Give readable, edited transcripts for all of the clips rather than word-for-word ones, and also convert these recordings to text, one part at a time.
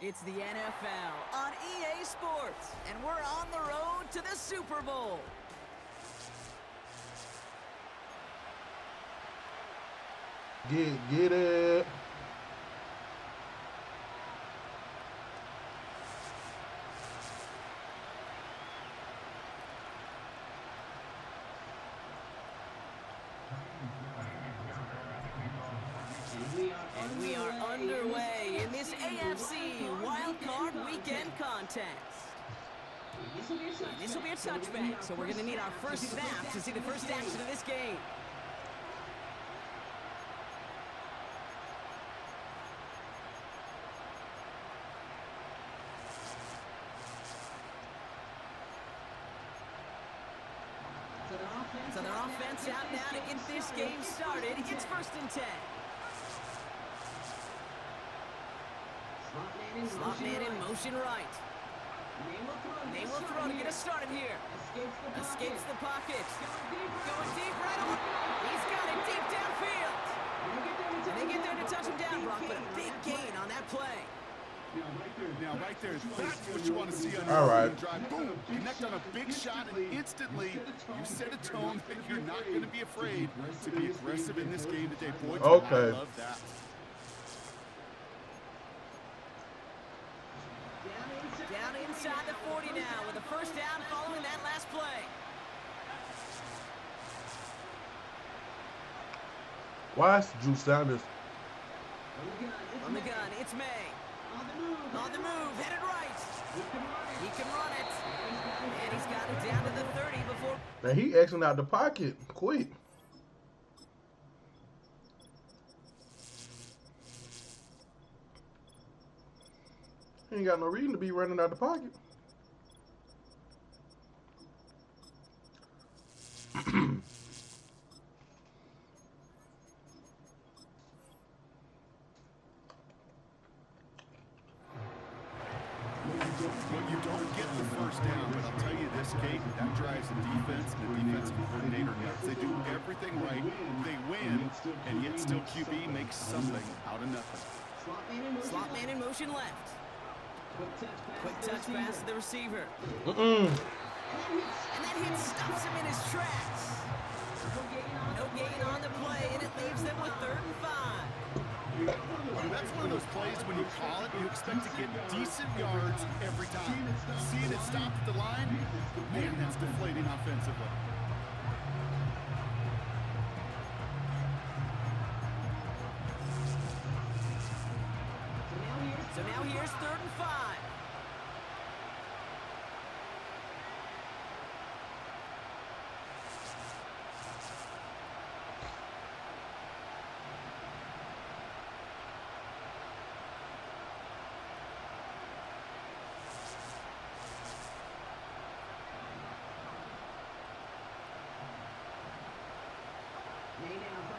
It's the NFL on EA Sports, and we're on the road to the Super Bowl. Get it. And we are underway in this AFC Wildcard Weekend contest. This will be a touchback, so we're going to need our first snap to see the first action of this game. So their offense out now to get this game started. It's 1st and 10. Slot man in motion right. Name will throw to get us started here. Escapes the pocket. Going deep right on. He's got it deep downfield. And they get there to touch him down, Brock, but a big gain on that play. Now, right there, that's what you want to see on your drive. Boom, connect on a big shot, and instantly you set a tone that you're not going to be afraid to be aggressive in this game today. Boy, I love that. Down inside the 40 now with a first down following that last play. Why is Drew Sanders? On the gun, it's May. On the move, headed right. He can run it. And he's got it down to the 30 before. Man, he exiting out the pocket quick. He ain't got no reason to be running out the pocket. Well, you don't get the first down, but I'll tell you this, Kate, that drives the defense and the defensive coordinator nuts. They do everything right, they win, and yet still QB makes something out of nothing. Slot man in motion left. Quick touch pass to the receiver. Mm-mm. And that hit stops him in his tracks. No gain on the play, and it leaves them with 3rd and 5. That's one of those plays when you call it, you expect to get decent yards every time. Seeing it stop at the line, man, that's deflating offensively. So now here's 3rd and 5.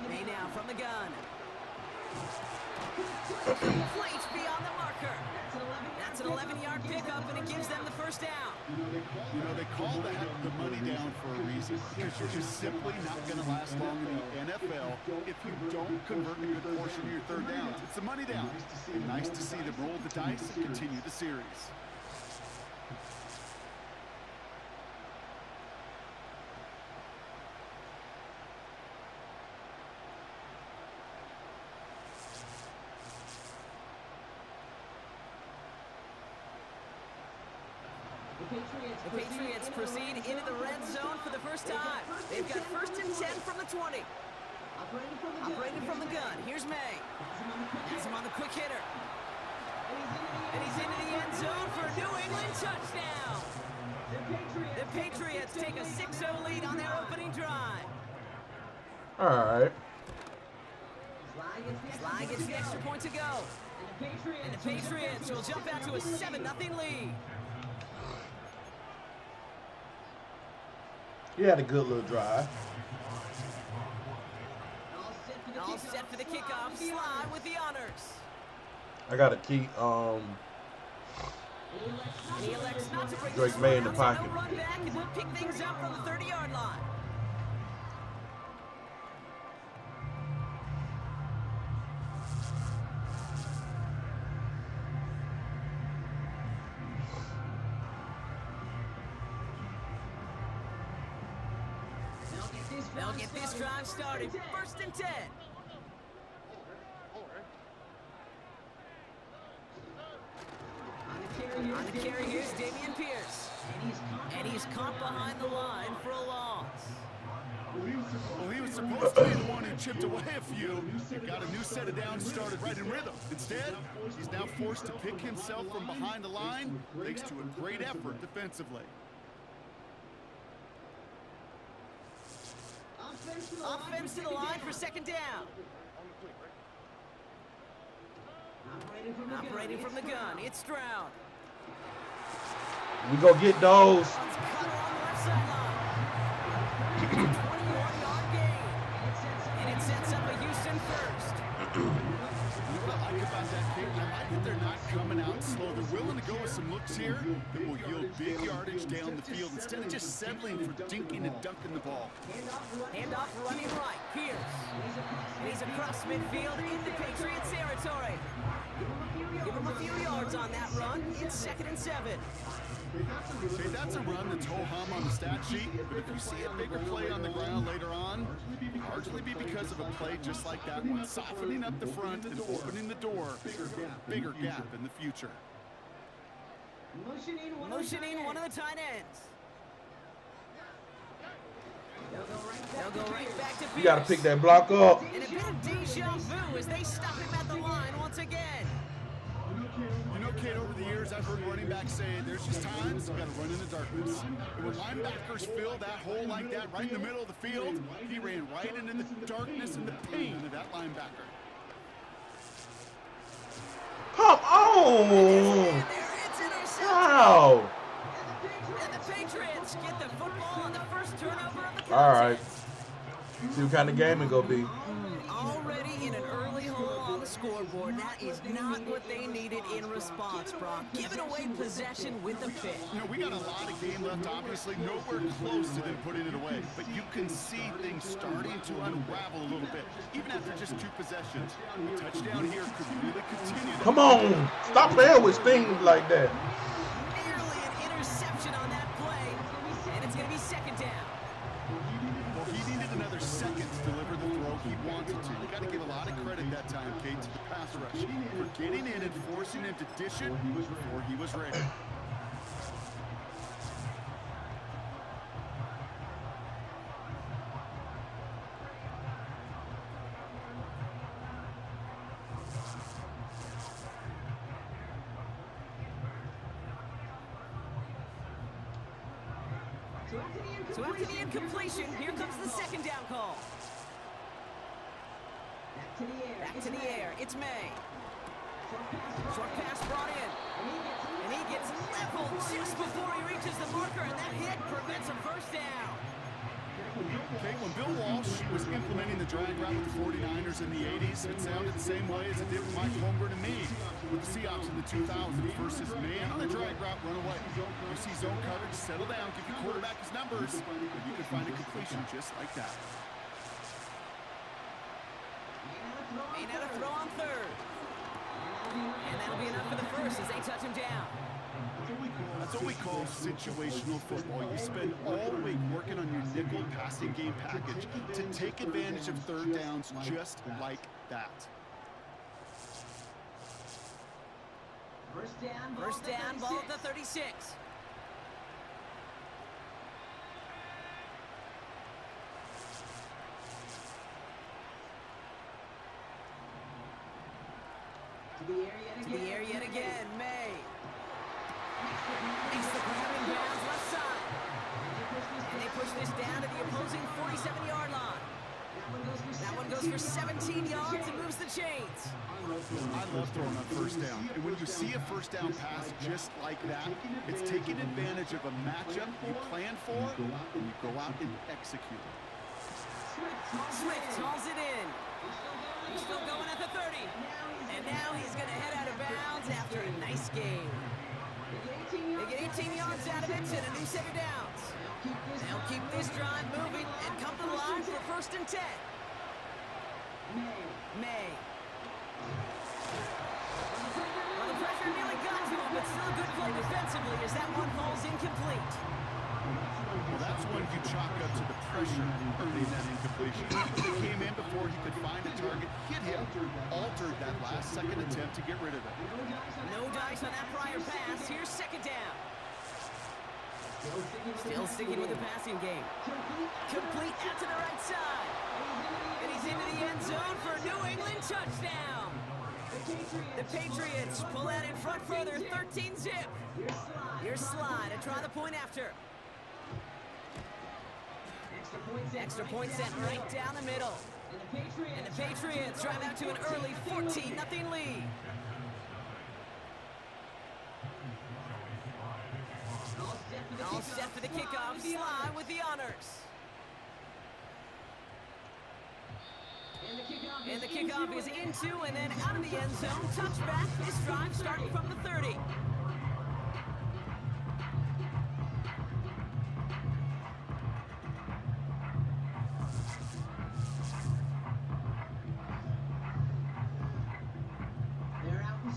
May now from the gun. Plates beyond the marker. That's an 11-yard pickup, and it gives them the first down. You know, they call that the money down for a reason, because you're just simply not going to last long in the NFL if you don't convert a good portion of your 3rd downs. It's the money down. And nice to see them roll the dice and continue the series. The Patriots proceed into the red zone for the first time. They've got 1st and 10 from the 20. Operating from the gun. Here's May. Has him on the quick hitter. And he's into the end zone for a New England touchdown. The Patriots take a 6-0 lead on their opening drive. All right. Sly gets the extra point to go. And the Patriots will jump out to a 7-0 lead. He had a good little drive. All set for the kickoff. Sly with the honors. I gotta keep He elects not to break Drake May in the pocket. He'll run back and he'll pick things up from the 30-yard line. They'll get this drive started. 1st and 10. On the carry, here's Dameon Pierce. And he's caught behind the line for a loss. Well, he was supposed to be the one who chipped away a few. Got a new set of downs started right in rhythm. Instead, he's now forced to pick himself from behind the line, thanks to a great effort defensively. Offense to the line for 2nd down. Operating from the gun, it's Stroud. We go get those. Cut along the left sideline. 21-yard gain. And it sets up a Houston first. You know what I like about that, Kate? I like that they're not coming out slow. They're willing to go with some looks here that will yield big yardage down the field instead of just settling for dinking and dunking the ball. Handoff running right, Pierce. And he's across midfield into Patriots territory. Give him a few yards on that run. It's 2nd and 7. Okay, that's a run that's ho-hum on the stat sheet, but if you see a bigger play on the ground later on, largely be because of a play just like that one, softening up the front and opening the door for a bigger gap in the future. Motioning one of the tight ends. They'll go right back to Pierce. You got to pick that block up. And a bit of deja vu as they stop him at the line once again. You know, Kate, over the years, I've heard running backs say there's just times you got to run in the darkness. And when linebackers fill that hole like that right in the middle of the field, he ran right into the darkness and the pain of that linebacker. Come on! Wow! And the Patriots get the football on the first turnover of the contest. All right. See what kind of game it gonna be. Already in an early hole on the scoreboard. That is not what they needed in response, Brock. Giving away possession with a pick. You know, we got a lot of game left, obviously. Nowhere close to them putting it away. But you can see things starting to unravel a little bit, even after just 2 possessions. The touchdown here could really continue. Come on! Stop playing with things like that. Nearly an interception on that play. And it's going to be 2nd down. Well, he needed another second to deliver the throw he wanted to. You got to give a lot of credit that time, Kate, to the pass rush for getting in and forcing him to dish it before he was ready. So after the incompletion, here comes the 2nd down call. Back to the air. It's May. Short pass brought in. And he gets leveled just before he reaches the marker, and that hit prevents a 1st down. Okay, when Bill Walsh was implementing the drag route with the 49ers in the 80s, it sounded the same way as it did with Mike Holmgren and me with the Seahawks in the 2000s versus man on the drag route, run away. You see zone coverage, settle down, give your quarterback his numbers, and you can find a completion just like that. Ain't out a throw on 3rd. And that'll be enough for the 1st as they touch him down. That's what we call situational football. You spend all week working on your nickel passing game package to take advantage of 3rd downs just like that. First down, ball at the 36. To the air yet again, May. Makes the grabbing bounds left side. And they push this down to the opposing 47-yard line. That one goes for 17 yards and moves the chains. I love throwing on 1st down. And when you see a 1st down pass just like that, it's taking advantage of a matchup you planned for, and you go out and execute it. Swift hauls it in. He's still going at the 30. And now he's going to head out of bounds after a nice game. They get 18 yards out of it and a new set of downs. They'll keep this drive moving and come to the line for 1st and 10. May. Well, the pressure nearly got to him, but still a good play defensively as that one falls incomplete. Well, that's when you chalk up to the pressure earning that incompletion. He came in before he could find a target, hit him, altered that last second attempt to get rid of it. No dice on that prior pass. Here's second down. Still sticking with the passing game. Complete out to the right side. And he's into the end zone for a New England touchdown. The Patriots pull out in front for their 13-zip. Here's Slide to try the point after. Extra point set right down the middle. And the Patriots drive out to an early 14-0 lead. All set for the kickoff. Slide with the honors. And the kickoff is into and then out of the end zone. Touchback. This drive starting from the 30.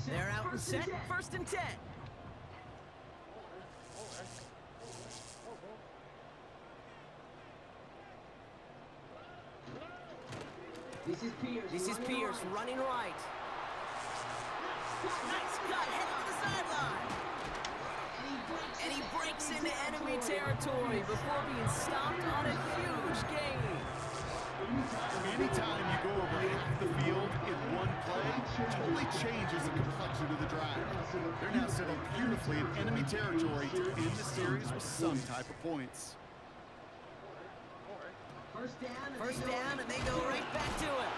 They're out and set. First and 10. This is Pierce running right. Nice cut, heading to the sideline. And he breaks into enemy territory before being stopped on a huge gain. Anytime you go over half the field in one play, totally changes the complexion of the drive. They're now sitting beautifully in enemy territory to end the series with some type of points. First down, and they go right back to it.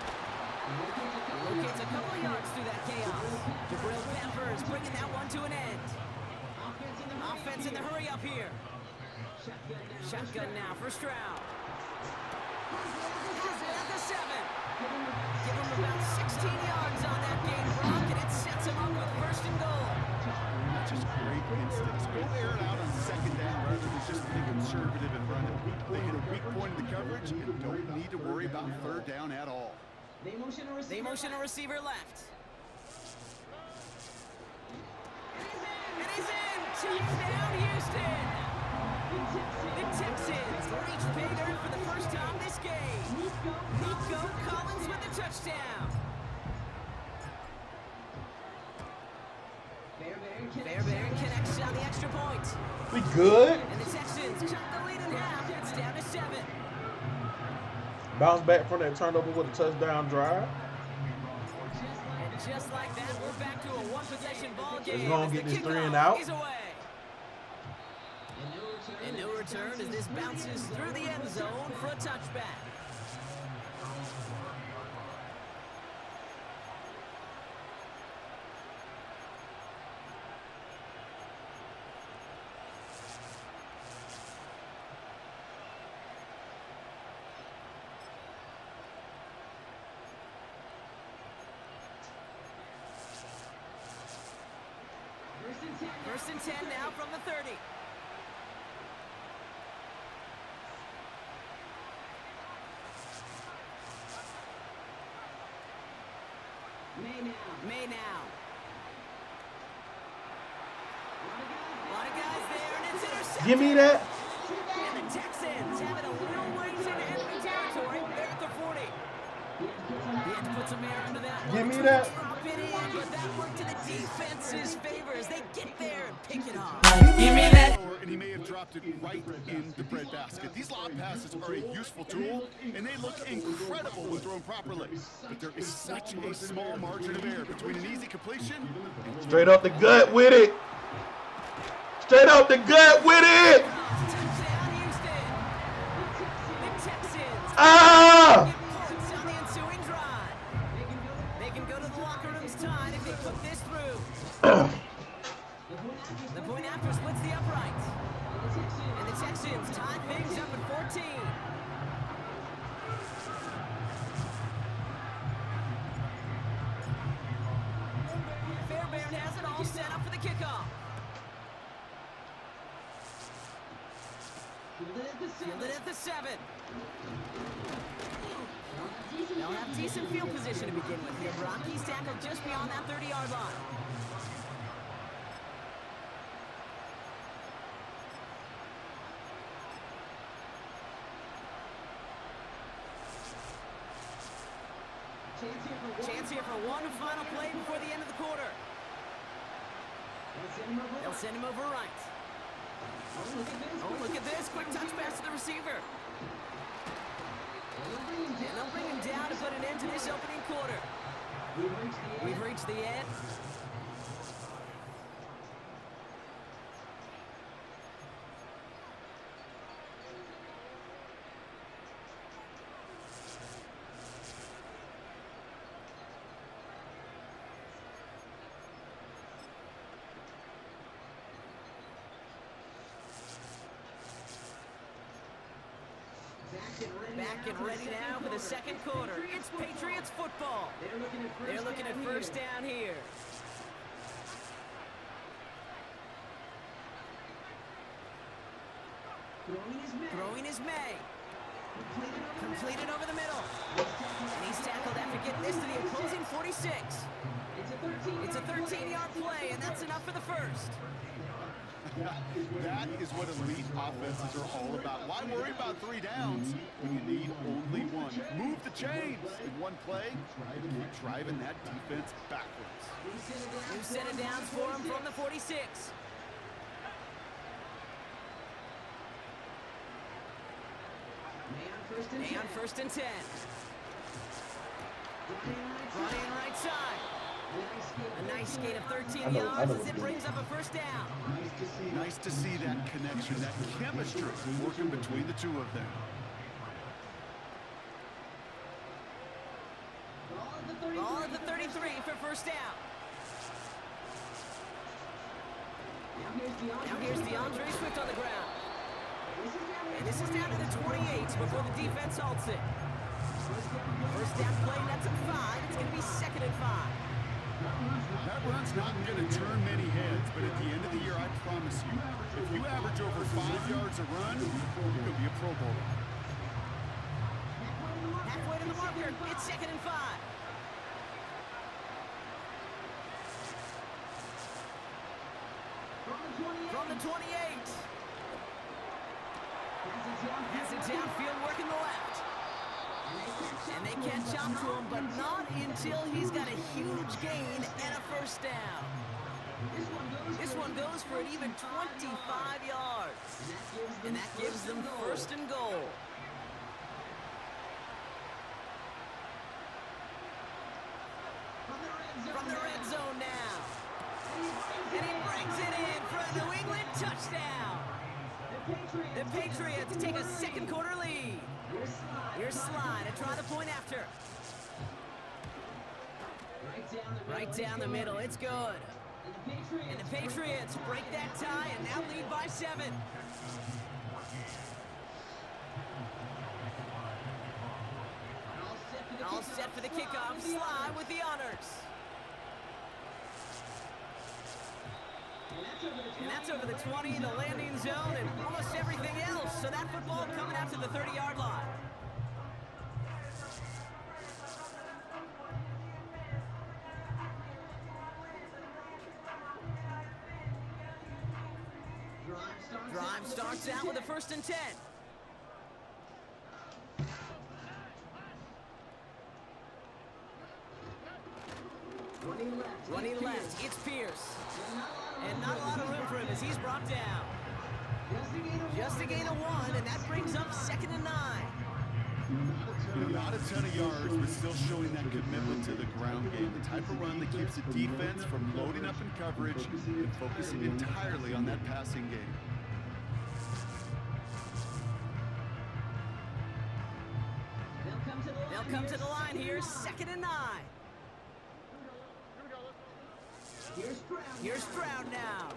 Locates a couple of yards through that chaos. The Grilled Peppers bringing that one to an end. Offense in the hurry up here. Shotgun now for Stroud. Has it at the 7. Give him about 16 yards on that game, Brock, and it sets him up with first and goal. That's just great instincts. Go air it out on second down rather than just being conservative and running. They hit a weak point in the coverage and don't need to worry about third down at all. They motion a receiver left. And he's in! Touchdown, Houston! The Texans reach pay dirt for the first time this game. Nico Collins with the touchdown. Fairbairn connects on the extra point. We good? And the Texans cut the lead in half. It's down to 7. Bounce back from that turnover with a touchdown drive. And just like that, we're back to a one-possession ball game. We're going to get this 3 and out. And no return as this bounces through the end zone for a touchback. First and 10 now from the 30. May now. A lot of guys there, and it's intercepted. Give me that. And the Texans having a little ways into enemy territory. They're at the 40. He had to put some air under that one. Give me that. Drop it in, but that worked to the defense's favor as they get there and pick it off. Give me that. And he may have dropped it right in the breadbasket. These lob passes are a useful tool, and they look incredible when thrown properly. But there is such a small margin of error between an easy completion and Straight up the gut with it. Straight up the gut with it. Touchdown, Houston. The Texans. Ah! Get points on the ensuing drive. They can go to the locker rooms tied if they put this through. The point after splits the upright. And the Texans tie things up at 14. Fairbairn has it all set up for the kickoff. Fielded at the 7. They'll have decent field position to begin with here. Broncos tackled just beyond that 30-yard line. Chance here for one final play before the end of the quarter. They'll send him over right. Oh, look at this. Quick touch pass to the receiver. And they'll bring him down to put an end to this opening quarter. We've reached the end. Back and ready now for the second quarter. It's Patriots football. They're looking at first down here. Throwing is May. Completed over the middle. And he's tackled after getting this to the opposing 46. It's a 13-yard play, and that's enough for the first. That is what elite offenses are all about. Why worry about 3 downs when you need only one? Move the chains in one play and keep driving that defense backwards. New set of downs for him from the 46. May on first and 10. Running right side. A nice gain of 13 yards as it brings up a first down. Nice to see that connection, that chemistry working between the two of them. Ball at the 33 for first down. Now here's DeAndre Swift on the ground. And this is down to the 28 before the defense halts it. First down play, that's a 5. It's going to be second and 5. That run's not going to turn many heads, but at the end of the year, I promise you, if you average over 5 yards a run, you're going to be a Pro Bowler. Halfway to the marker, it's second and 5. From the 28. Has it downfield, working the left. And they catch up to him, but not until he's got a huge gain and a first down. This one goes for an even 25 yards. And that gives them first and goal. From the red zone now. And he brings it in for a New England touchdown. The Patriots take a second quarter lead. Here's Slide to try the point after. Right down the middle, it's good. And the Patriots break that tie and now lead by 7. All set for the kickoff. Slide with the honors. And that's over the 20, the landing zone, and almost everything else. So that football coming out to the 30-yard line. Drive starts out with a first and 10. Running left, it's Pierce. And not a lot of room for him as he's brought down. Just a gain of 1, and that brings up second and 9. Not a ton of yards, but still showing that commitment to the ground game. The type of run that keeps the defense from loading up in coverage and focusing entirely on that passing game. They'll come to the line here, second and 9. Here's Stroud now.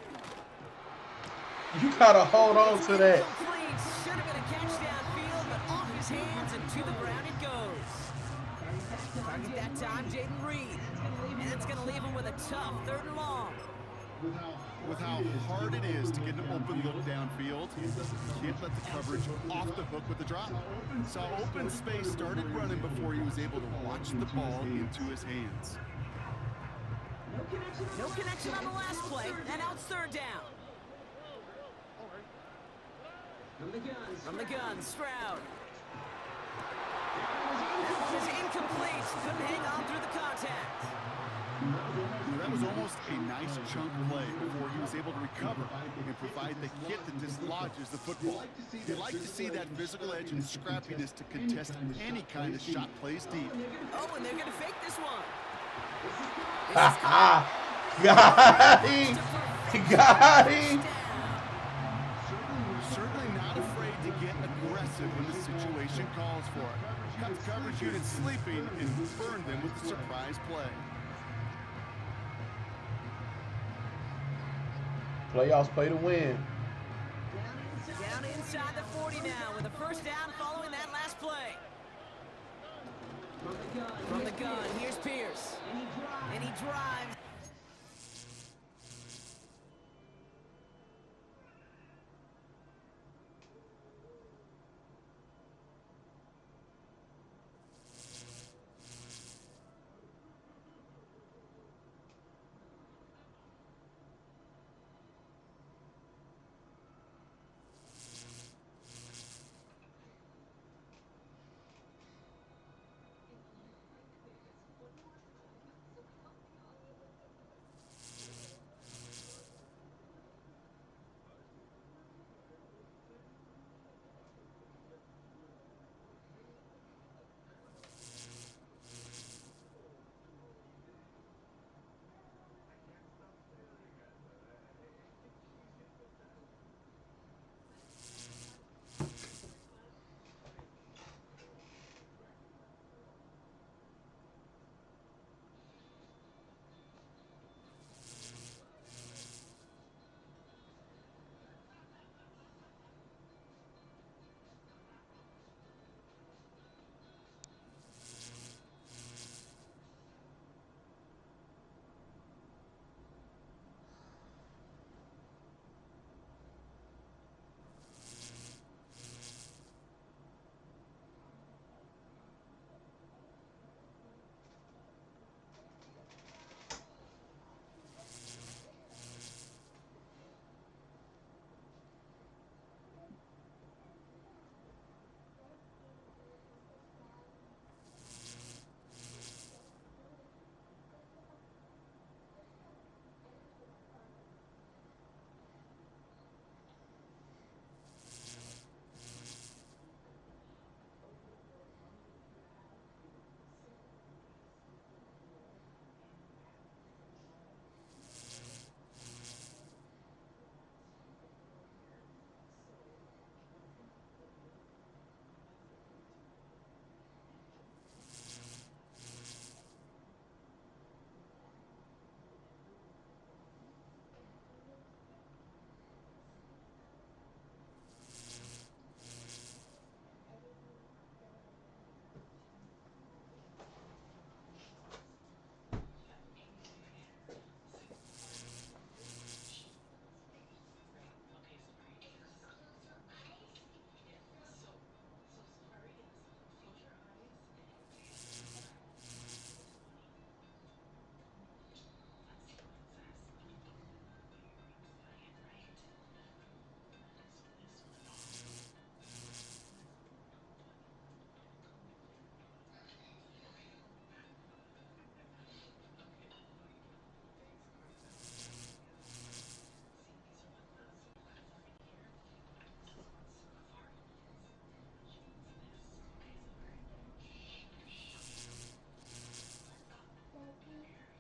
You gotta hold on to that. Should have been a catch downfield, but off his hands and to the ground it goes. Target that time, Jaden Reed. And that's going to leave him with a tough third and long. With how hard it is to get an open look downfield, you can't let the coverage off the hook with the drop. Saw open space, started running before he was able to watch the ball into his hands. No connection on the last play, and now it's third down. From the gun, Stroud. That one is incomplete. Couldn't hang on through the contact. That was almost a nice chunk play before he was able to recover and provide the hit that dislodges the football. You like to see that physical edge and scrappiness to contest any kind of shot plays deep. Oh, and they're going to fake this one. Got him! Got him! Certainly not afraid to get aggressive when the situation calls for it. Cut the coverage unit sleeping and burn them with the surprise play. Playoffs play to win. Down inside the 40 now with a first down following that last play. From the gun, here's Pierce. And he drives.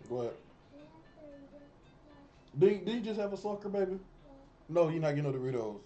What? Did you just have a sucker, baby? No, you're not getting no Doritos.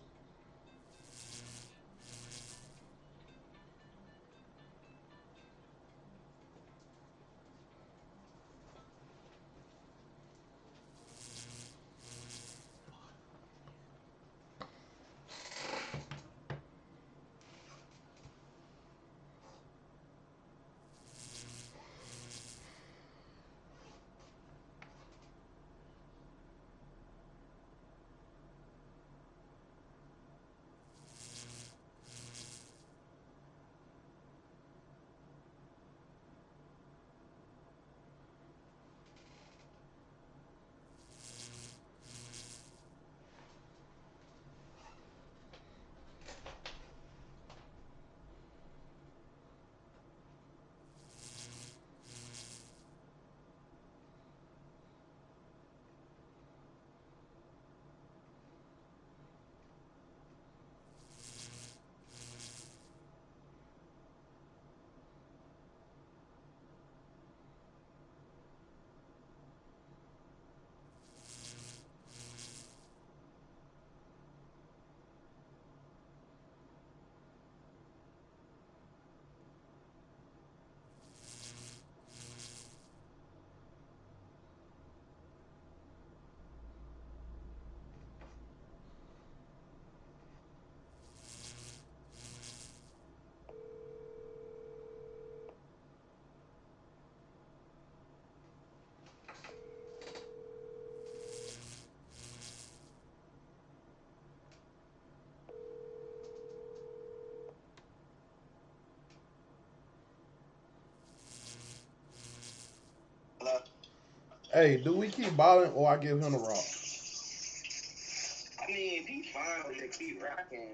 Hey, do we keep balling or I give him the rock? I mean, if he's fine with it, keep rocking.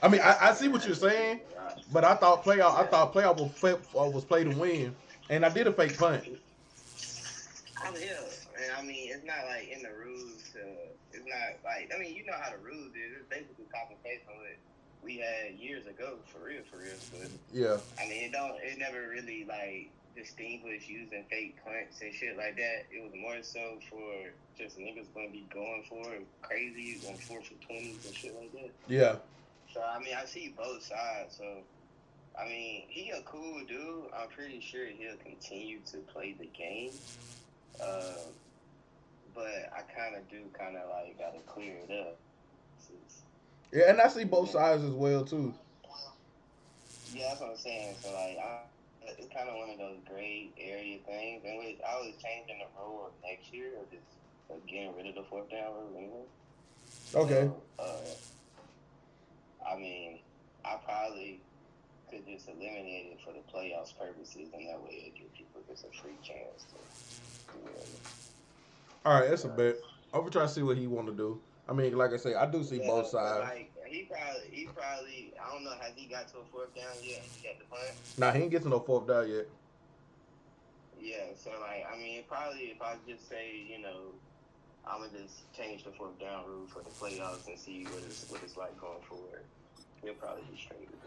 I mean, I see what you're saying, but I thought playoff was play to win, and I did a fake punt. I'm here, and I mean, it's not like in the rules. It's not like, I mean, you know how the rules is. It's basically copy paste on what we had years ago, for real. But Yeah. I mean, it never really like distinguished using fake punts and shit like that. It was more so for just niggas gonna be going for it crazy on 4 for 20s and shit like that. Yeah. So I mean, I see both sides. So I mean, he a cool dude. I'm pretty sure he'll continue to play the game. But I kind of like gotta clear it up. Yeah, and I see both sides as well too. Yeah, that's what I'm saying. So like, it's kind of one of those gray area things, in which I was changing the rule of next year of just getting rid of the 4th down rule anyway. Okay. So, I mean, I probably could just eliminate it for the playoffs purposes, and that way it gives people just a free chance to do it. All right, that's a bet. I'm gonna try to see what he want to do. I mean, like I say, I do see both sides. Like he probably, I don't know, has he got to a 4th down yet? He got the punt? Nah, he ain't get to no 4th down yet. Yeah, so like, I mean, probably if I just say, you know, I'm gonna just change the 4th down rule for the playoffs and see what it's like going forward. He'll probably be straight with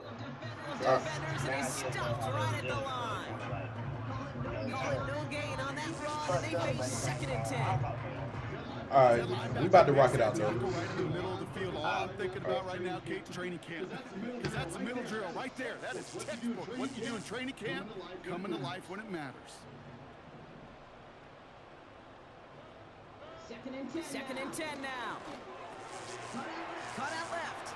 that. Defenders, and he stopped right at the line. Call it no gain on that run, and they face 2nd and 10. All right, we about to rock it out, though. Right in the middle of the field. All I'm thinking about right now, Kate, training camp. Because that's a middle drill right there. That is textbook. What you do in training camp, coming to life when it matters. 2nd and 10 now. Cut out left.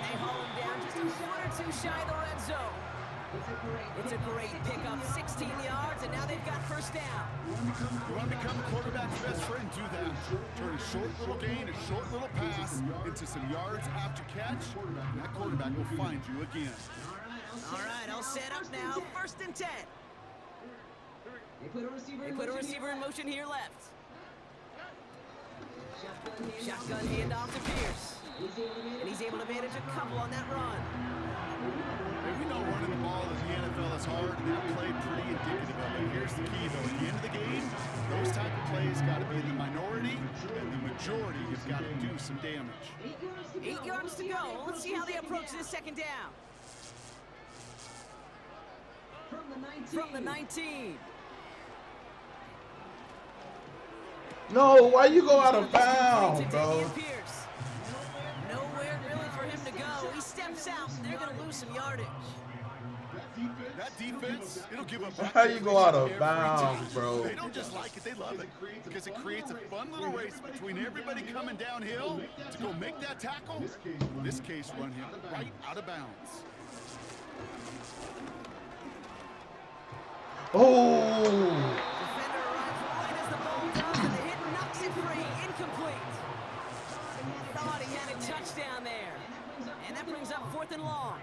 They haul him down just a foot or two shy of the red zone. It's a great pickup, 16 yards, and now they've got 1st down. You want to become the quarterback's best friend, do that. Turn a short little gain, a short little pass into some yards after catch, and that quarterback will find you again. All right, all set up now, 1st and 10. They put a receiver in motion here left. Shotgun handoff to Pierce. And he's able to manage a couple on that run. And we know running the ball in the NFL is hard, and that play pretty indicative of it. Here's the key, though. At the end of the game, those type of plays got to be in the minority, and the majority has got to do some damage. 8 yards to go. Let's see how they approach this 2nd down. From the 19. No, why you go out of bounds, bro? Pierce. Nowhere really for him to go. He steps out, and they're going to lose some yardage. That defense, it'll give up. How you go out of bounds, bro? They don't just like it, they love it. Because it creates a fun little race between everybody coming downhill to go make that tackle. In this case, run him right out of bounds. Oh! Defender arrives right as the ball does, and the hit knocks it free. Incomplete. Thought he had a touchdown there. And that brings up 4th and long.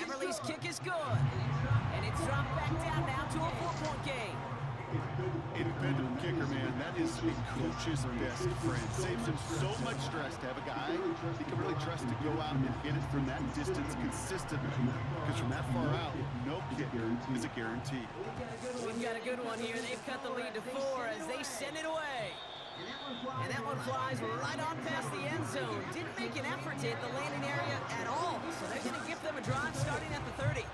Everly's kick is good. And it's dropped back down now to a 4-point game. A dependable kicker, man. That is a coach's best friend. Saves him so much stress to have a guy he can really trust to go out and hit it from that distance consistently. Because from that far out, no kicker is a guarantee. We've got a good one here. They've cut the lead to 4 as they send it away. And that one flies right on past the end zone. Didn't make an effort to hit the landing area at all. So they're going to give them a drive starting at the 30.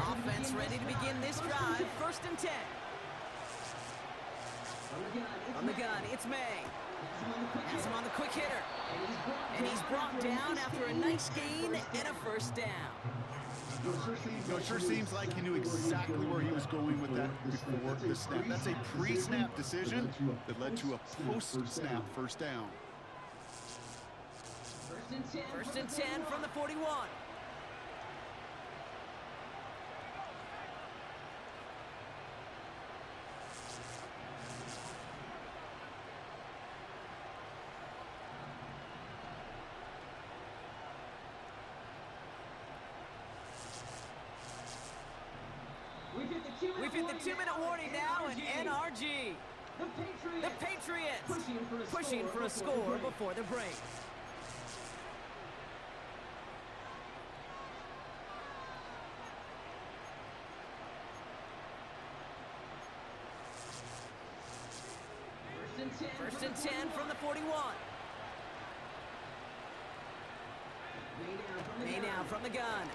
Offense ready to begin this drive. 1st and 10. On the gun, it's May. Has him on the quick hitter. And he's brought down after a nice gain and a 1st down. It sure seems like he knew exactly where he was going with that before the snap. That's a pre-snap decision that led to a post-snap 1st down. First and 10 from the 41. We've hit the 2-minute warning now, and NRG. The Patriots pushing for a score before the break. First and 10 from the 41. May now from the gun.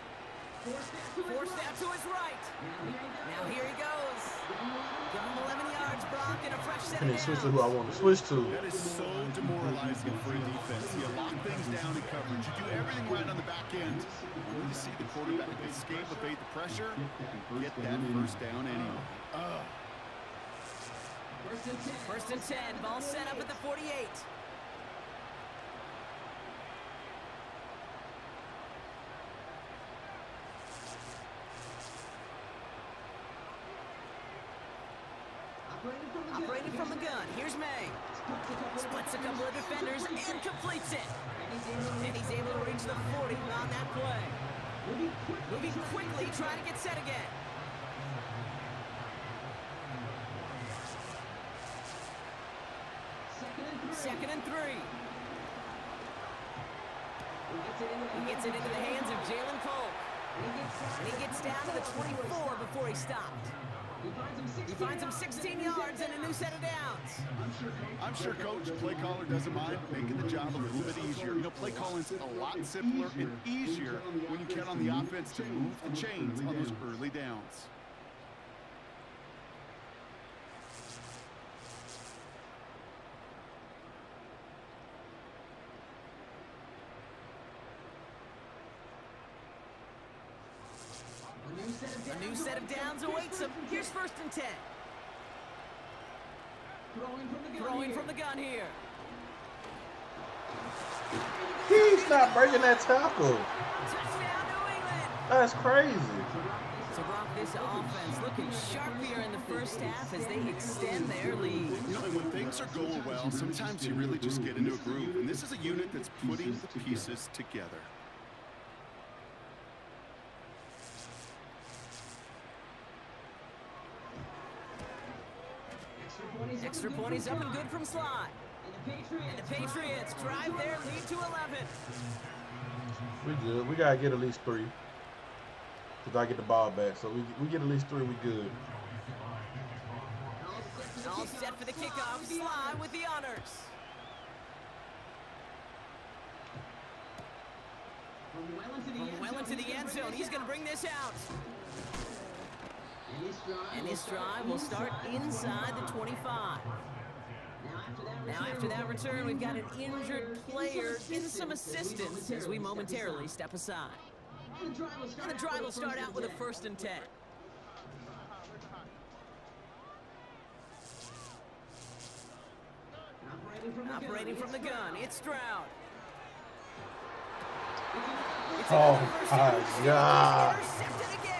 Forced out to his right. Now here he goes. Give him 11 yards, Brock, and a fresh set And of then switch to downs. who I want to switch to. That is so demoralizing for a defense. You lock things down in coverage. You do everything right on the back end. Only to see the quarterback escape, evade the pressure, and get that first down anyway. First and 10. Ball set up at the 48. Operating from the gun. Here's May. Splits a couple of defenders and completes it. And he's able to reach the 40 on that play. Moving quickly, trying to get set again. Second and 3. He gets it into the hands of Jalen Polk. And he gets down to the 24 before he stopped. He finds him 16 yards and a new set of downs. I'm sure Coach, play caller, doesn't mind making the job a little bit easier. You know, play calling's a lot simpler and easier when you count on the offense to move the chains on those early downs. A new set of downs awaits him. Here's first and 10. Throwing from the gun here. He's not breaking that tackle. Touchdown, New England. That's crazy. So Brock, this offense looking sharpier in the first half as they extend their lead. You know, and when things are going well, sometimes you really just get into a groove. And this is a unit that's putting the pieces together. Extra point is up and good from slot. And the Patriots drive their lead to 11. We good. We got to get at least 3. Because I get the ball back. So we get at least 3, we good. All set for the kickoff. Sly with the honors. From well into the end zone. He's going to bring this out. And this drive will start inside the 25. Now after that return, we've got an injured player getting some assistance as we momentarily step aside. And the drive will start out with a first and 10. Operating from the gun, it's Stroud. Oh, my God. Intercepted again.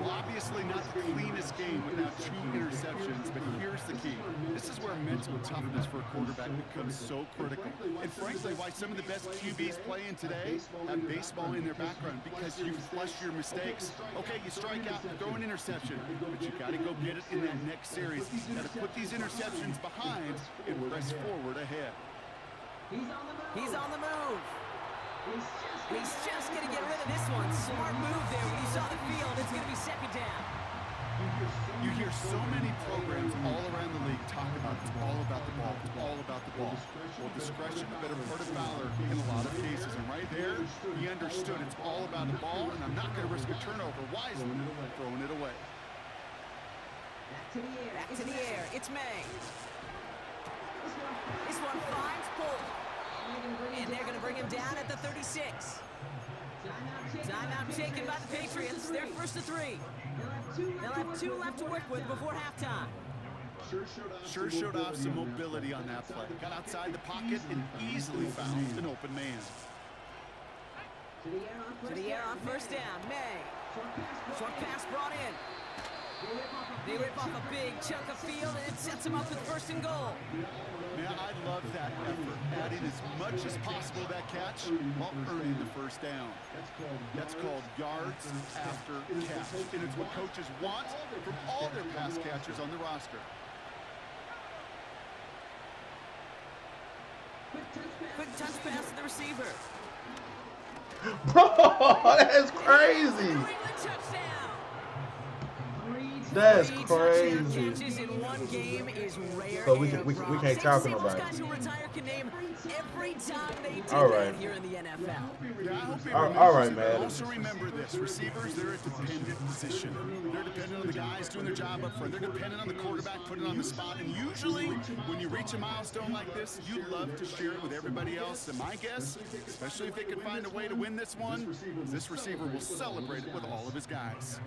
Well, obviously not the cleanest game without 2 interceptions, but here's the key. This is where mental toughness for a quarterback becomes so critical. And frankly, why some of the best QBs playing today have baseball in their background, because you flush your mistakes. Okay, you strike out, throw an interception, but you got to go get it in that next series. You got to put these interceptions behind and press forward ahead. He's on the move. He's just going to get rid of this one. Smart move there when he saw the field. It's going to be second down. You hear so many programs all around the league talk about it's all about the ball. It's all about the ball. Well, discretion, a better part of valor in a lot of cases. And right there, he understood it's all about the ball, and I'm not going to risk a turnover. Wisely throwing it away. Back to the air. It's May. This one finds Polk. And they're going to bring him down at the 36. Timeout taken by the Patriots. They're first to 3. They'll have 2 left to work with before halftime. Sure showed off some mobility on that play. Got outside the pocket and easily found an open man. To the air on first down. May. Short pass brought in. They rip off a big chunk of field, and it sets them up with first and goal. Man, I love that effort, adding as much as possible to that catch while earning the first down. That's called yards after catch, and it's what coaches want from all their pass catchers on the roster. Quick touch pass to the receiver. Bro, that's crazy. That's crazy. Catches in one game is rare. So we can't talk to nobody. Guys who retire can name every time they did Alright. that here in the NFL. Yeah, I hope he All right, remembers it, man. but also remember this. Receivers, they're a dependent position. They're dependent on the guys doing their job up front. They're dependent on the quarterback putting it on the spot. And usually, when you reach a milestone like this, you love to share it with everybody else. And my guess, especially if they can find a way to win this one, is this receiver will celebrate it with all of his guys.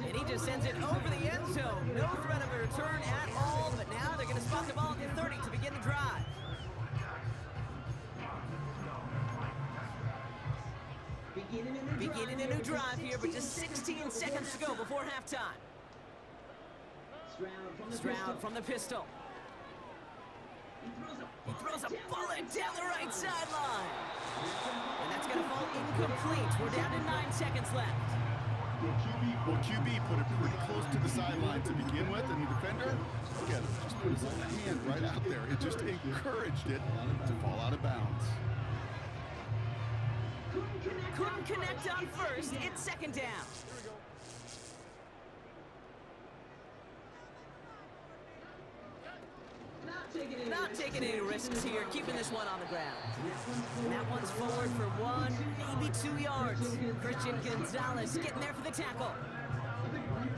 And he just sends it over the end zone. No threat of a return at all, but now they're going to spot the ball at the 30 to begin the drive. Beginning a new drive here, but just 16 seconds to go before halftime. Stroud from the pistol. He throws a bullet down the right sideline. And that's going to fall incomplete. We're down to 9 seconds left. Well, QB put it pretty close to the sideline to begin with, and the defender, look at him, just put his hand right out there. It just encouraged it to fall out of bounds. Couldn't connect on first. It's second down. Not taking any risks here, keeping this one on the ground. And that one's forward for 1, maybe 2 yards. Christian Gonzalez getting there for the tackle.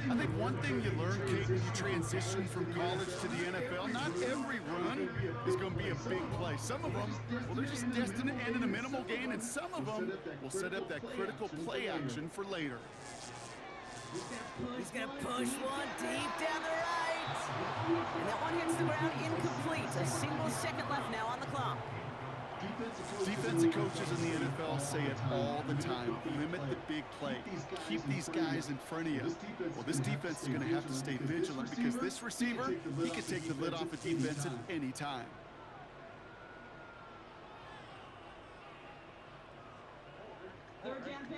I think one thing you learn, Kate, when you transition from college to the NFL, not every run is going to be a big play. Some of them, well, they're just destined to end in a minimal gain, and some of them will set up that critical play action for later. He's going to push one deep down the right. And that one hits the ground incomplete. A single second left now on the clock. Defensive coaches in the NFL say it all the time. Limit the big play. Keep these guys in front of you. Well, this defense is going to have to stay vigilant because this receiver, he can take the lid off a defense at any time.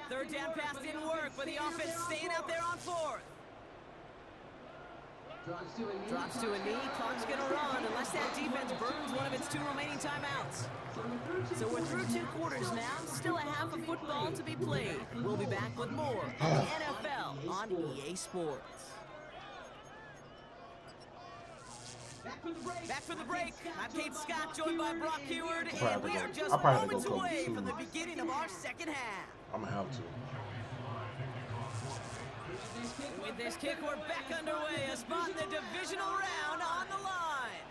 Third down pass didn't work, but the offense staying out there on fourth. Drops to a knee, clock's gonna run unless that defense burns one of its 2 remaining timeouts. So we're through 2 quarters now, still a half of football to be played. We'll be back with more of the NFL on EA Sports. Back from the break. I'm Kate Scott, joined by Brock Heward, and we are just moments away from the beginning of our second half. I'm gonna have to. With this kick, we're back underway. A spot in the divisional round on the line.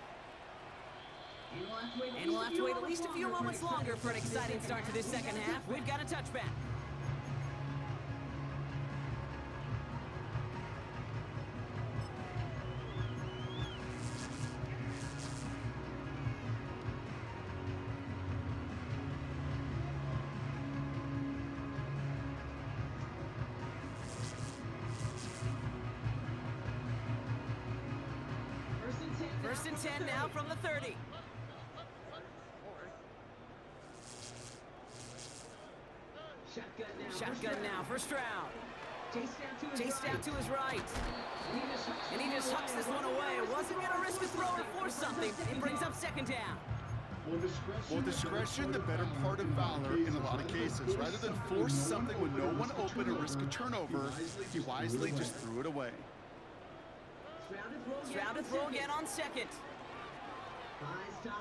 And we'll have to wait at least a few moments longer for an exciting start to this second half. We've got a touchback. First and 10 now from the 30. Shotgun now for Stroud. Chased out to his right. And he just hucks this one away. Wasn't going to risk a throw or force something. It brings up second down. Well, discretion, the better part of valor in a lot of cases. Rather than force something with no one open or risk a turnover, he wisely just threw it away. Stroud to throw again on second.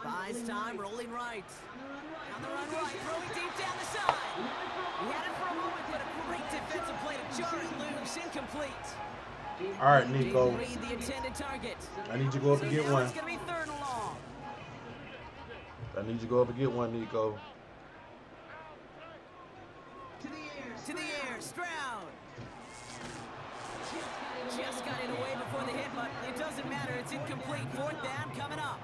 Buys time, rolling right. On the run right, throwing deep down the side. He had it for a moment, but a great defensive play to jar it loose, incomplete. All right, Nico. Didn't read the intended target. I need you to go up and get Now one. it's going to be 3rd and long. I need you to go up and get one, Nico. To the air, Stroud. Just got it away before the hit, but it doesn't matter. it's incomplete. Fourth down coming up.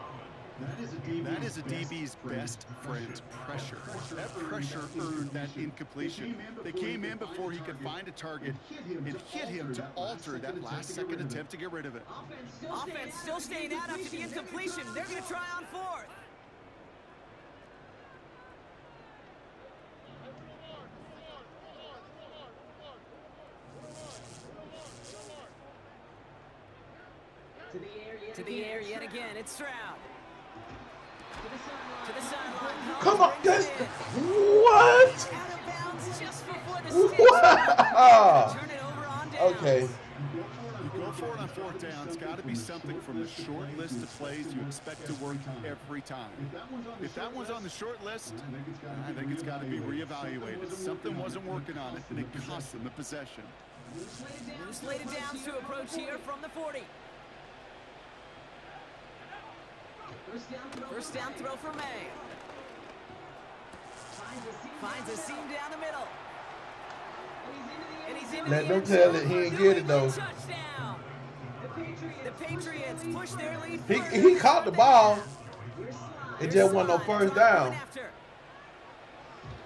That is a DB's best friend, pressure. That pressure earned that incompletion. They came in before he could find a target and hit him to alter that last-second attempt to get rid of it. Offense still staying out after the incompletion. They're going to try on fourth. To the air yet again. It's Stroud. To the sideline. Come on, guys. What? Out of bounds just before the sticks. Wow. Turn it over on down. Okay. You go for it on fourth down. It's got to be something from the short list of plays you expect to work every time. If that one's on the short list, I think it's got to be reevaluated. Something wasn't working on it, and it cost them the possession. Loose laid it down to approach here from the 40. First down throw for May. Finds a seam down the middle. And he's into Let the them end tell zone it he for ain't a get it, though. touchdown. The Patriots push their lead. He caught the ball. It just wasn't no first down.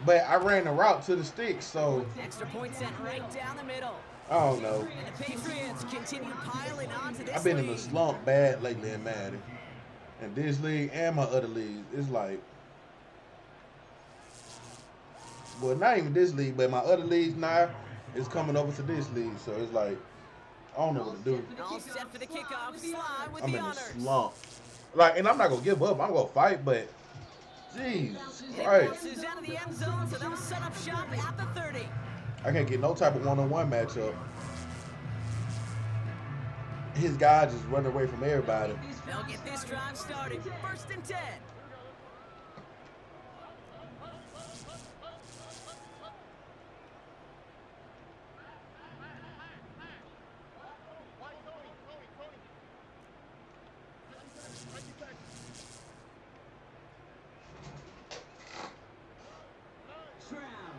But I ran the route to the sticks, so Extra point sent right down the middle. I don't know. And the Patriots continue piling on to this I've been in a lead. slump bad lately in Madden. And this league and my other leagues, it's like, well, not even this league, but my other leagues now is coming over to this league. So it's like, I don't know what to do. All set for the kickoff. Slide with I'm the in a honors. slump. Like, and I'm not going to give up. I'm going to fight, but Jesus It Christ. bounces out of the end zone, so they'll set up shop at the 30. I can't get no type of one-on-one matchup. His guy just running away from everybody. They'll get this drive started. First and 10.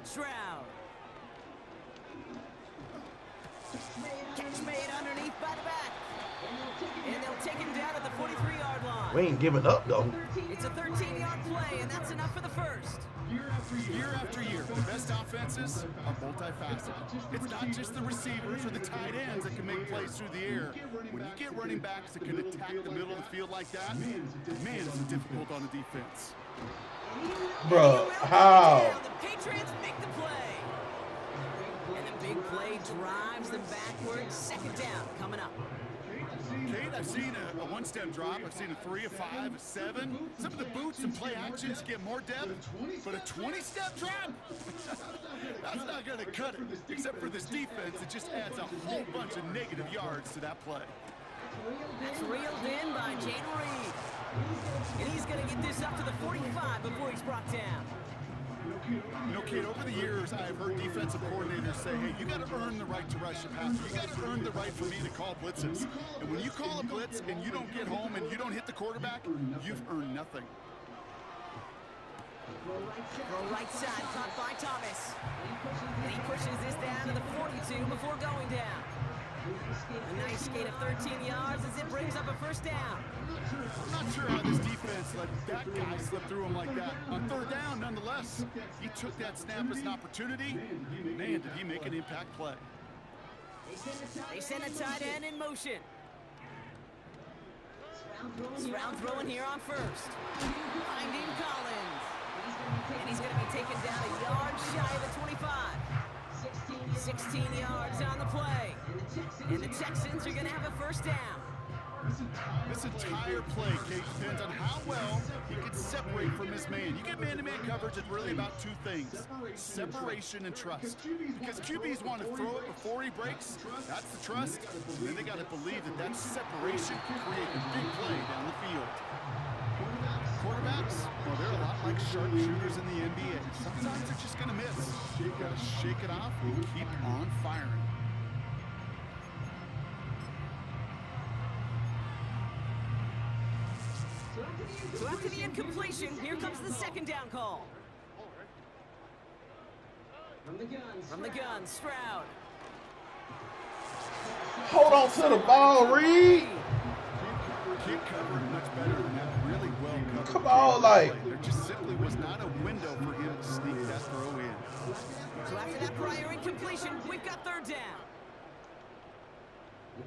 Stroud. Catch made underneath by the back. And they'll take him down at the 43-yard line. We ain't giving up, though. It's a 13-yard play, and that's enough for the first. Year after year, the best offenses are multifaceted. It's not just the receivers or the tight ends that can make plays through the air. When you get running backs that can attack the middle of the field like that, man, it's difficult on the defense. Bro, how? The Patriots make the play. And the big play drives them backwards. Second down coming up. Kate, I've seen a one-step drop. I've seen a 3, a 5, a 7. Some of the boots and play actions get more depth, but a 20-step drop? That's not going to cut it, except for this defense. It just adds a whole bunch of negative yards to that play. That's reeled in by Jaden Reed. And he's going to get this up to the 45 before he's brought down. You know, Kate, over the years, I've heard defensive coordinators say, hey, you got to earn the right to rush a passer. You got to earn the right for me to call blitzes. And when you call a blitz and you don't get home and you don't hit the quarterback, you've earned nothing. Throw right side, caught by Thomas. And he pushes this down to the 42 before going down. A nice skate of 13 yards as it brings up a first down. I'm not sure how this defense let that guy slip through him like that. On third down, nonetheless, he took that snap as an opportunity. Man, did he make an impact play. They send a tight end in motion. Stroud throwing here on first. Finding Collins. And he's going to be taken down a yard shy of the 25. 16 yards on the play. And the Texans are going to have a first down. This entire play, Kate, depends on how well he can separate from his man. You get man-to-man coverage, it's really about two things: separation and trust. Because QBs want to throw it before he breaks. That's the trust. And then they got to believe that that separation can create a big play down the field. Quarterbacks, well, they're a lot like sharpshooters in the NBA. Sometimes they're just going to miss. You got to shake it off and keep on firing. So after the incompletion, here comes the second down call. From the gun, Stroud. Hold on to the ball, Reed. can't cover it much better than that. Really well covered. Come on, like. There just simply was not a window for him to sneak that throw in. So after that prior incompletion, we've got third down. They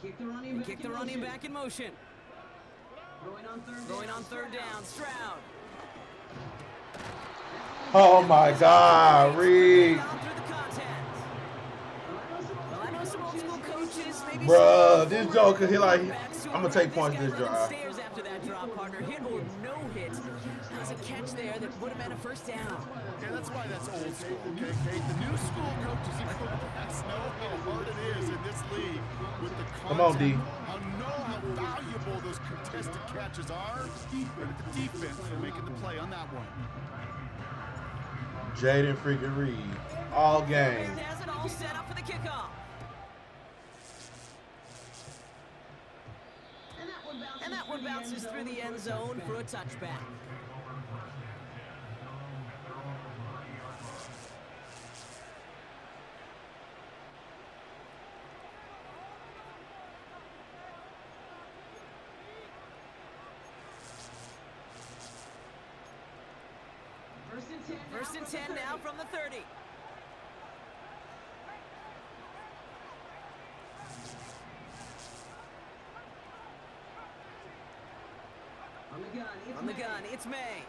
kick the running back in motion. Throwing on third down, Stroud. Oh my God, Reed. Well, I know some old school coaches, maybe Bruh, this joker, he like, I'm gonna take points this drive. Stairs after that drop, partner. Hit or no hit. That was a catch there that would have been a first down. Yeah, that's why that's old school, okay, Kate? The new school coaches in quarterbacks know how hard it is in this league with the contact. Come on, D. How valuable those contested catches are. Credit the defense for making the play on that one. Jaden freaking Reed, all game. Has it all set up for the kickoff. And that one bounces through the end zone for a touchback. First and 10 now from the 30. On the gun, it's May.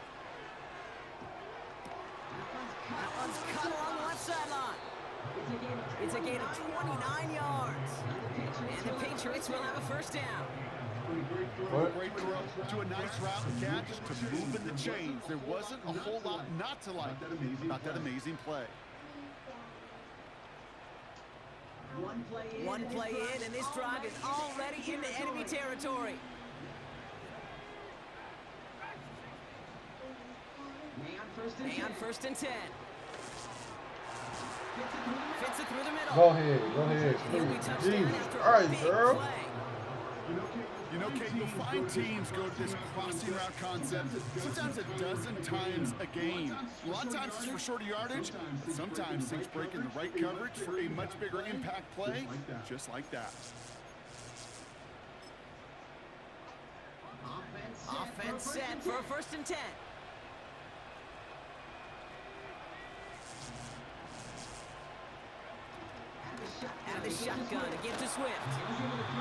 That one's cut along the left sideline. It's a gain of 29 yards. And the Patriots will have a first down. Great throw to a nice route and catch to move in the chains. There wasn't a whole lot not to like about that amazing play. One play in, and this drive is already into enemy territory. May on first and 10. Fits it through the middle. Go ahead. He'll be touched down after All a right, big girl. play. You know, Kate, you'll find teams go to this crossing route concept sometimes a dozen times a game. A lot of times it's for shorter yardage, but sometimes things break in the right coverage for a much bigger impact play, just like that. Offense set for a first and 10. Out of the shotgun, again to Swift.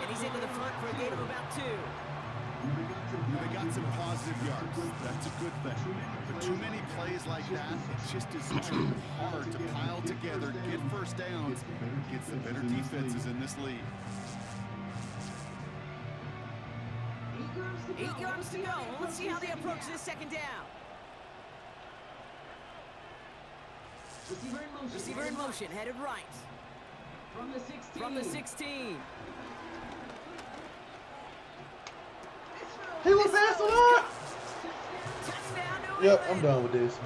And he's into the front for a gain of about 2. They got some positive yards. That's a good thing. But too many plays like that, it just is too hard to pile together, get first downs against the better defenses in this league. 8 yards to go. Let's see how they approach this second down. Receiver in motion, headed right. From the 16. He was passing up. Touchdown, Yep, I'm done with this.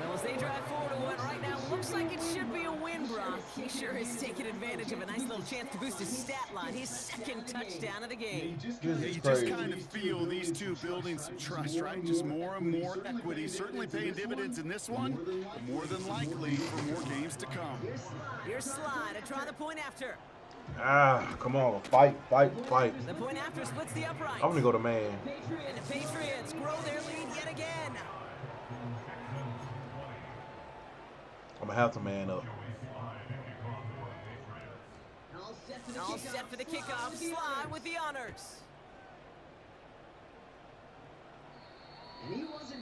Well, as they drive forward to one right now, looks like it should be a win, Brock. He sure has taken advantage of a nice little chance to boost his stat line. His second touchdown of the game. You just kind of feel these two building some trust, right? Just more and more equity. Certainly paying dividends in this one, but more than likely for more games to come. Here's Slide to try the point after. Come on, fight. The point after splits the upright. I'm gonna go to man. And the Patriots grow their lead yet again. I'm gonna have to man up. All set for the kickoff. Slide with the honors.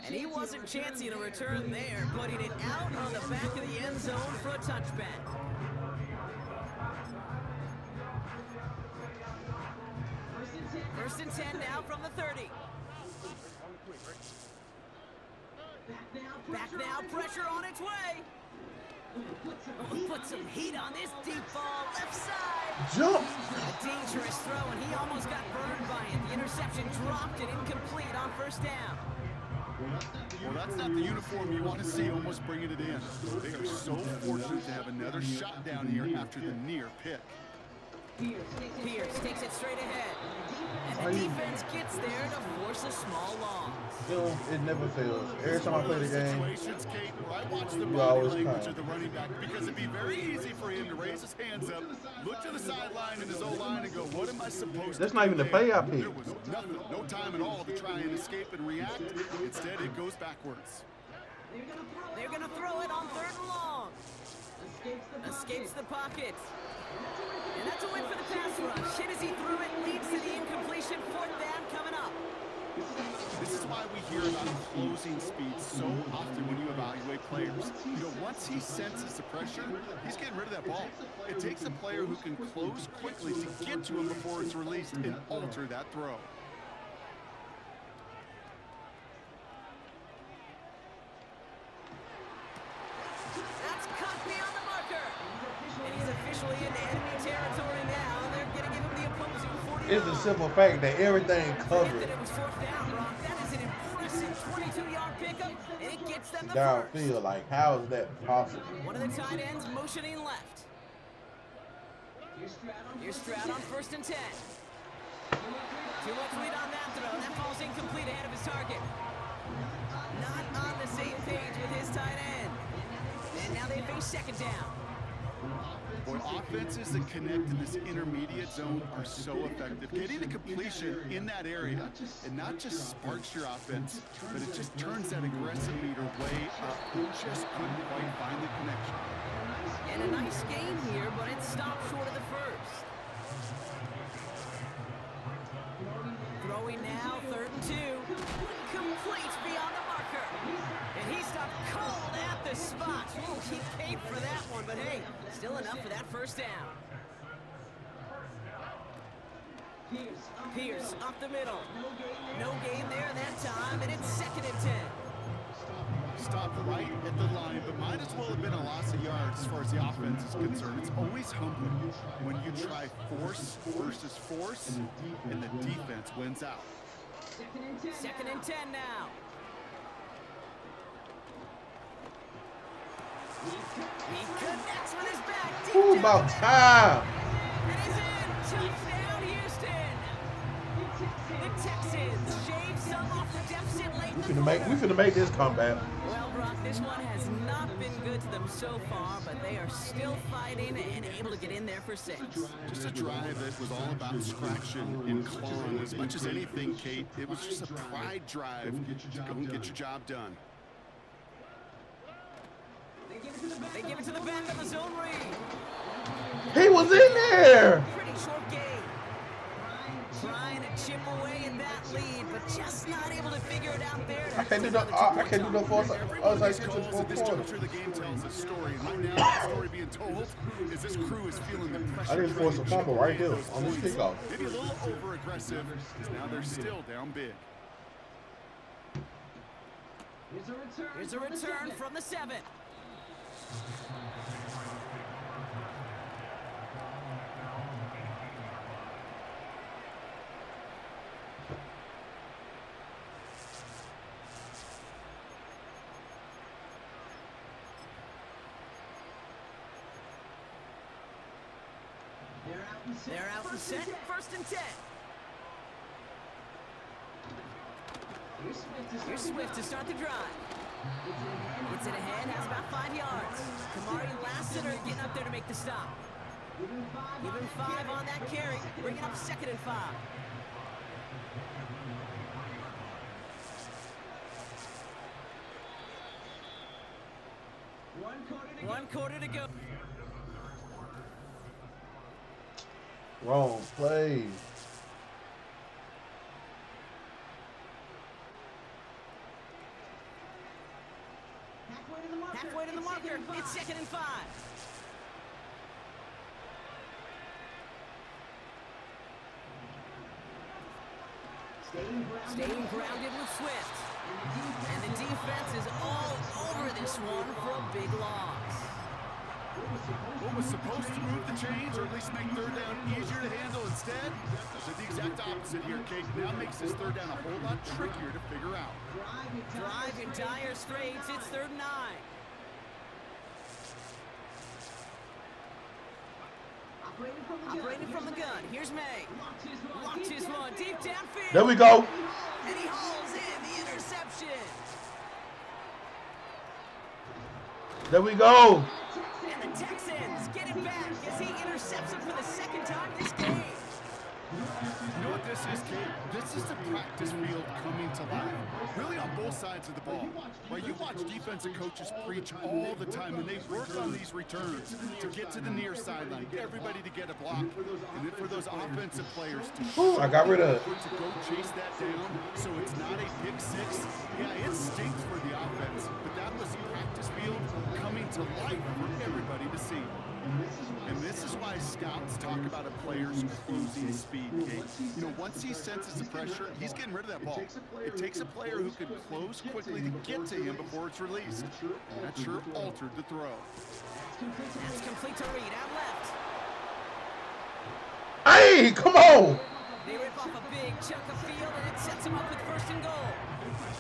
And he wasn't chancing a return there, putting it out on the back of the end zone for a touchback. First and 10 now from the 30. Back now, pressure on its way. Put some heat on this deep ball, left side. Jump. A dangerous throw, and he almost got burned by it. The interception dropped it incomplete on first down. Well, that's not the uniform you want to see almost bringing it in. They are so fortunate to have another shot down here after the near pick. Pierce takes it straight ahead. And the defense gets there to force a small loss. It never fails. Every time I play the game, Situations, Kate, where I watch the you body always language come. of the running back because it'd be very easy for him to raise his hands up, look to the sideline in his O-line and go, what am I was supposed That's to not be even the there. payout pick. There was nothing, no time at all to try and escape and react. Instead, it goes backwards. They're going to throw it on 3rd and long. Escapes the pocket. And that's a win for the pass rush. Hit as he threw it, leads to the incompletion. 4th down coming up. This is why we hear about closing speed so often when you evaluate players. You know, once he senses the pressure, he's getting rid of that ball. It takes a player who can close quickly to get to him before it's released and alter that throw. That's caught beyond the marker. And he's officially into enemy territory now. And they're going to give him the opposing 40. It's the simple fact that everything covered. That it was 4th down, Brock. That is an impressive 22-yard pickup, and it gets them the first. Downfield, like, how is that possible? One of the tight ends motioning left. Here's Stroud on 1st and 10. Too much lead on that throw. That ball's incomplete ahead of his target. Not on the same page with his tight end. And now they face 2nd down. Boy, offenses that connect in this intermediate zone are so effective. Getting the completion in that area, it not just sparks your offense, but it just turns that aggressive meter way up. Just couldn't quite find the connection. And a nice game here, but it stopped short of the first. Throwing now, 3rd and 2. Complete beyond the marker. And he stopped cold at the spot. Ooh, he paid for that one, but hey, still enough for that 1st down. Pierce up the middle. No gain there that time, and it's 2nd and 10. Stopped right at the line, but might as well have been a loss of yards as far as the offense is concerned. It's always humbling when you try force versus force, and the defense wins out. 2nd and 10 now. He connects with his back. Deep Ooh, down about the time. And he's in. Touchdown, Houston. The Texans shave some off the deficit late in the We finna make this comeback. Well, Brock, this one has not been good to them so far, but they are still fighting and able to get in there for 6. Just a drive that was all about scratching and clawing. As much as anything, Kate, it was just a pride drive to go and get your job done. They give it to the back on the zone read. He was in there. Pretty short game. Trying to chip away at that lead, but just not able to figure it out there. I can't do no force. I was like, Everybody's calls at this juncture, the game tells a story. And right now, the story being told is this crew is feeling the pressure. I didn't force a fumble right here on this kickoff. Maybe a little over-aggressive, because now they're still down big. Here's a return from the 7. They're out and set. 1st and 10. Here's Swift to start the drive. Gets it ahead, has about 5 yards. Kamari Lassiter getting up there to make the stop. Give him 5 on that carry. Bringing up 2nd and 5. One quarter to go. Wrong play. Halfway to the marker. It's 2nd and 5. Staying grounded with Swift. And the defense is all over this one for a big loss. What was supposed to move the chains, or at least make 3rd down easier to handle instead, did the exact opposite here, Kate. Now makes this 3rd down a whole lot trickier to figure out. Drive in dire straits. It's 3rd and 9. Operating from the gun. Here's May. Watch his one. Deep downfield. There we go. And he hauls in the interception. There we go. And the Texans get it back as he intercepts him for the 2nd time this game. this is, Kate? This is the practice field coming to life. Really on both sides of the ball. Well, you watch defensive coaches preach all the time when they work on these returns to get to the near sideline, everybody to get a block, and then for those offensive players to I got rid of to go chase that down so it's not a pick six. Yeah, it stinks for the offense, but that was practice field coming to life for everybody to see. And this is why scouts talk about a player's closing speed, Kate. You know, once he senses the pressure, he's getting rid of that ball. It takes a player who can close quickly to get to him before it's released. And that sure altered the throw. That's complete to Reed out left. Hey, come on! They rip off a big chunk of field, and it sets him up with 1st and goal.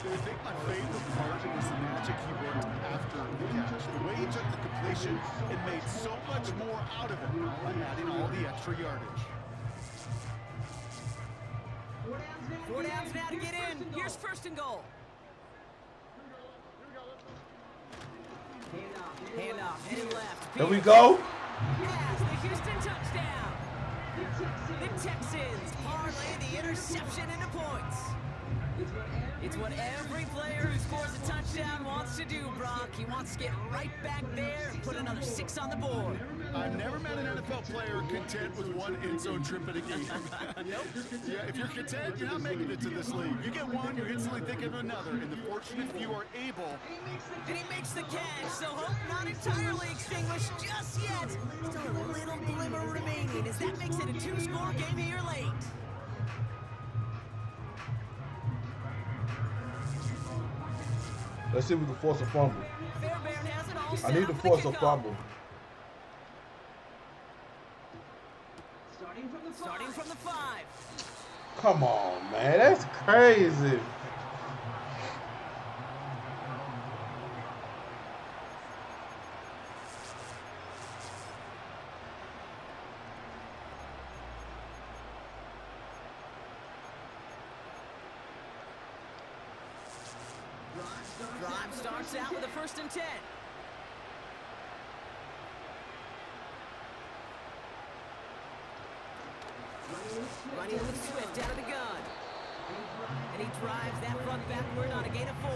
I think my favorite part was the magic he worked after the catch. The way he took the completion and made so much more out of it by adding all the extra yardage. 4 downs now to get in. Here's 1st and goal. Handoff, headed left. There we go. Pass, the Houston touchdown. The Texans parlay the interception into points. It's what every player who scores a touchdown wants to do, Brock. He wants to get right back there and put another 6 on the board. I've never met an NFL player content with one end zone trip in a game. Nope. Yeah, if you're content, you're not making it to this league. You get one, you're instantly thinking of another. And the fortunate few are able. And he makes the catch, so hope not entirely extinguished just yet. Still a little glimmer remaining as that makes it a 2-score game here late. Let's see if we can force a fumble. Fairbairn has it all set I need up to for the force a kickoff. fumble. Starting from the 5. Come on, man. That's crazy. Drive starts out with a 1st and 10. Running with Swift out of the gun. And he drives that front backward on a gain of 4.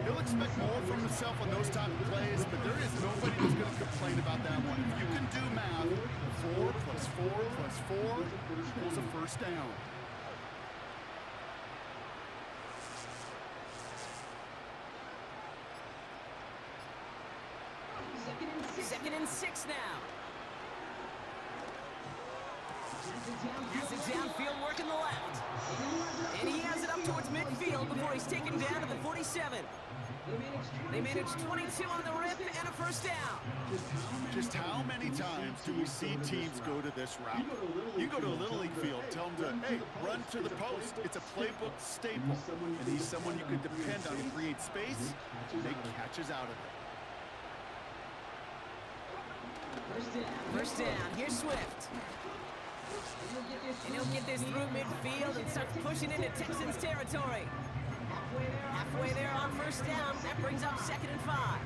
He'll expect more from himself on those type of plays, but there is nobody who's going to complain about that one. If you can do math, 4 plus 4 plus 4 equals a 1st down. Second and 6 now. Has it downfield work in the left. And he has it up towards midfield before he's taken down to the 47. They managed 22 on the rip and a 1st down. Just how many times do we see teams go to this route? You go to a Little League field, tell them to, hey, run to the post. It's a playbook staple. And he's someone you can depend on to create space and make catches out of it. 1st down. Here's Swift. And he'll get this through midfield and start pushing into Texans territory. Halfway there on 1st down. That brings up 2nd and 5.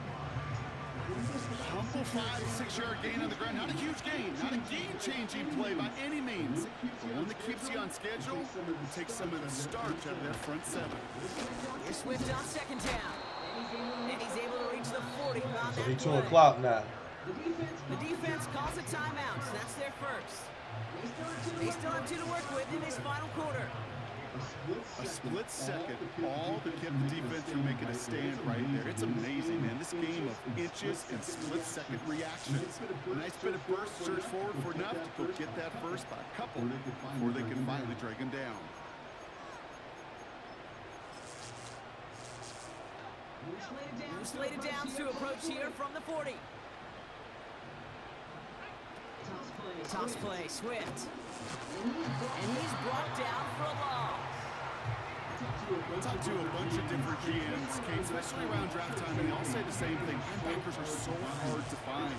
Humble 5-6-yard gain on the ground. Not a huge gain. Not a game-changing play by any means. But one that keeps you on schedule and takes some of the starch out of that front 7. Here's Swift on 2nd down. And he's able to reach the 40 on that It's 2 play. o'clock now. The defense calls a timeout, so that's their first. They still have 2 to work with in this final quarter. A split second, all that kept the defense from making a stand right there. It's amazing, man. This game of inches and split-second reactions. A nice bit of burst, surge forward for enough to go get that first by a couple before they can finally drag him down. Slated down to approach here from the 40. Toss play, Swift. And he's brought down for a loss. We'll talk to a bunch of different GMs, Kate, especially around draft time, and they all say the same thing. Linebackers are so hard to find.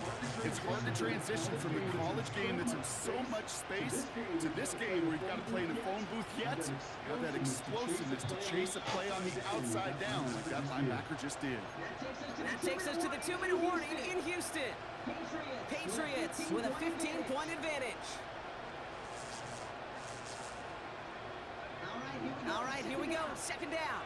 It's hard to transition from the college game that's in so much space to this game where you've got to play in a phone booth yet have that explosiveness to chase a play on the outside down like that linebacker just did. And that takes us to the 2-minute warning in Houston. Patriots with a 15-point advantage. Here we go, second down.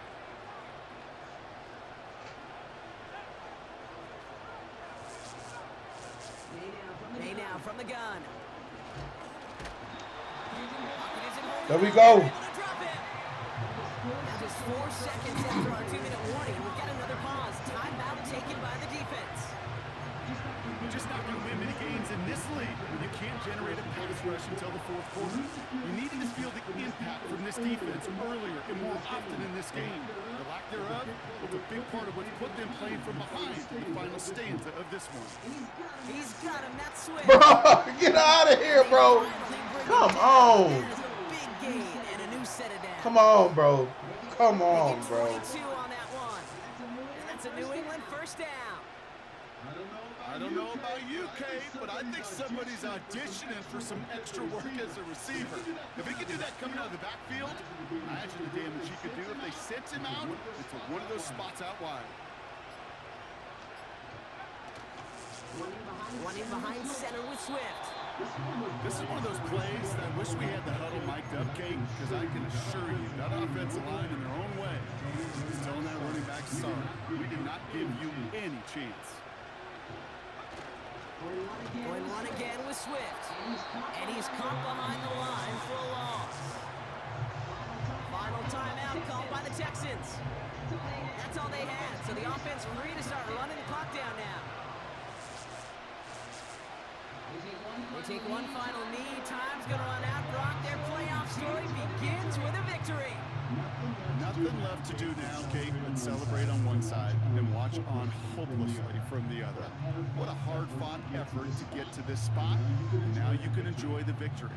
May now from the gun. There we go. Now just 4 seconds after our 2-minute warning, we've got another pause. Timeout taken by the defense. You're just not going to win many games in this league when you can't generate a pass rush until the fourth quarter. You needed to feel the impact from this defense earlier and more often in this game. The lack thereof was a big part of what's put them playing from behind in the final stanza of this one. He's got him, that's Swift. Bro, get out of here, bro. Come on. That is a big gain and a new set of downs. Come on, bro. Come on, bro. 22 on that one. And that's a New England first down. I don't know about you, Kate, but I think somebody's auditioning for some extra work as a receiver. If he could do that coming out of the backfield, imagine the damage he could do if they sent him out into one of those spots out wide. One in behind center with Swift. This is one of those plays that I wish we had the huddle mic'd up, Kate, because I can assure you that offensive line in their own way is telling that running back, sorry, we did not give you any chance. Going one again with Swift. And he's caught behind the line for a loss. Final timeout called by the Texans. That's all they had, so the offense free to start running the clock down now. They take one final knee. Time's going to run out. Brock, their playoff story begins with a victory. Nothing left to do now, Kate, but celebrate on one side and watch on hopelessly from the other. What a hard-fought effort to get to this spot, and now you can enjoy the victory.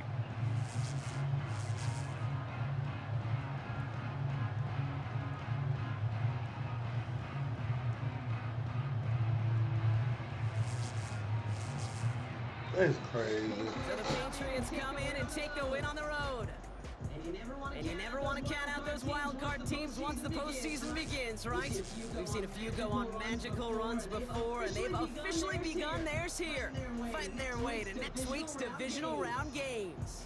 That's crazy. So the Patriots come in and take the win on the road. And you never want to count out those wild card teams once the postseason begins, right? We've seen a few go on magical runs before, and they've officially begun theirs here, fighting their way to next week's divisional round games.